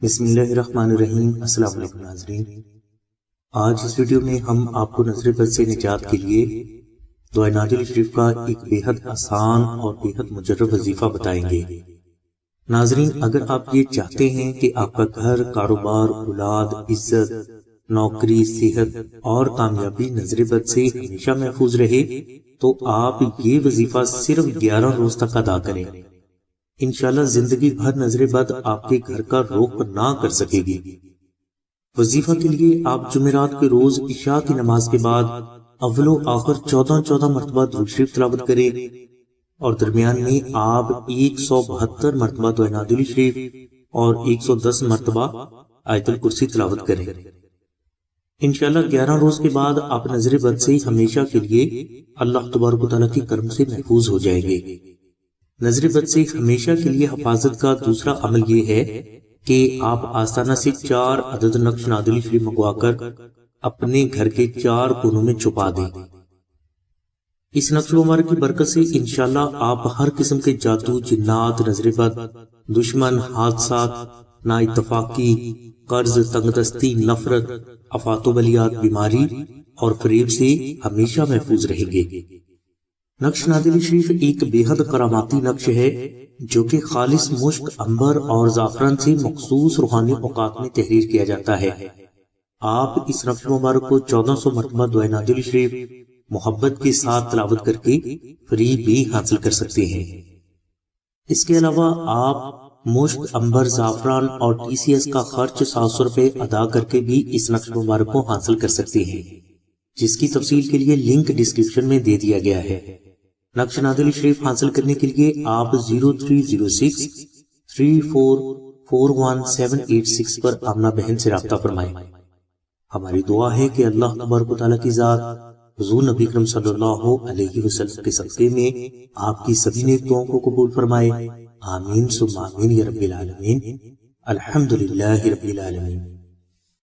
بسم اللہ الرحمن الرحیم۔ السلام علیکم ناظرین، آج اس ویڈیو میں ہم آپ کو نظر بد سے نجات کے لیے دعائے نادل شریف کا ایک بے حد آسان اور بے حد مجرب وظیفہ بتائیں گے۔ ناظرین، اگر آپ یہ چاہتے ہیں کہ آپ کا گھر، کاروبار، اولاد، عزت، نوکری، صحت اور کامیابی نظر بد سے ہمیشہ محفوظ رہے تو آپ یہ وظیفہ صرف 11 روز تک ادا کریں۔ انشاءاللہ زندگی بھر نظر بد آپ کے گھر کا رخ نہ کر سکے گی۔ وظیفہ کے لیے آپ جمعرات کے روز عشاء کی نماز کے بعد اول و آخر 14 مرتبہ درود شریف تلاوت کریں اور درمیان میں آپ 172 مرتبہ دعائے نادل شریف اور 110 مرتبہ آیت الکرسی تلاوت کریں۔ انشاءاللہ 11 روز کے بعد آپ نظر بد سے ہمیشہ کے لیے اللہ تبارک و تعالیٰ کے کرم سے محفوظ ہو جائیں گے۔ نظر بد سے ہمیشہ کے لیے حفاظت کا دوسرا عمل یہ ہے کہ آپ آستانہ سے 4 عدد نقش نادل شریف منگوا کر اپنے گھر کے 4 کونوں میں چھپا دیں۔ اس نقش مبارک کی برکت سے انشاءاللہ آپ ہر قسم کے جادو، جنات، نظر بد، دشمن، حادثات، نا اتفاقی، قرض، تنگ دستی، نفرت، آفات و بلیات، بیماری اور فریب سے ہمیشہ محفوظ رہیں گے۔ نقش نادل شریف ایک بے حد کراماتی نقش ہے جو کہ خالص مشک، عنبر اور زعفران سے مخصوص روحانی اوقات میں تحریر کیا جاتا ہے۔ آپ اس نقش مبارک کو 1400 مرتبہ دعائے نادل شریف محبت کے ساتھ تلاوت کر کے فری بھی حاصل کر سکتے ہیں۔ اس کے علاوہ آپ مشک، عنبر، زعفران اور TCS کا خرچ 700 روپے ادا کر کے بھی اس نقش مبارک کو حاصل کر سکتے ہیں، جس کی تفصیل کے لیے لنک ڈسکرپشن میں دے دیا گیا ہے۔ نقش نادل شریف حاصل کرنے کے لیے آپ 0306 3441 پر آمنہ بہن سے رابطہ فرمائیں۔ ہماری دعا ہے کہ اللہ تبارک و تعالیٰ کی ذات حضور نبی اکرم صلی اللہ علیہ وسلم کے صدقے میں آپ کی سبھی نیک دعاؤں کو قبول فرمائے۔ آمین ثم آمین یا رب العالمین۔ الحمدللہ رب العالمین۔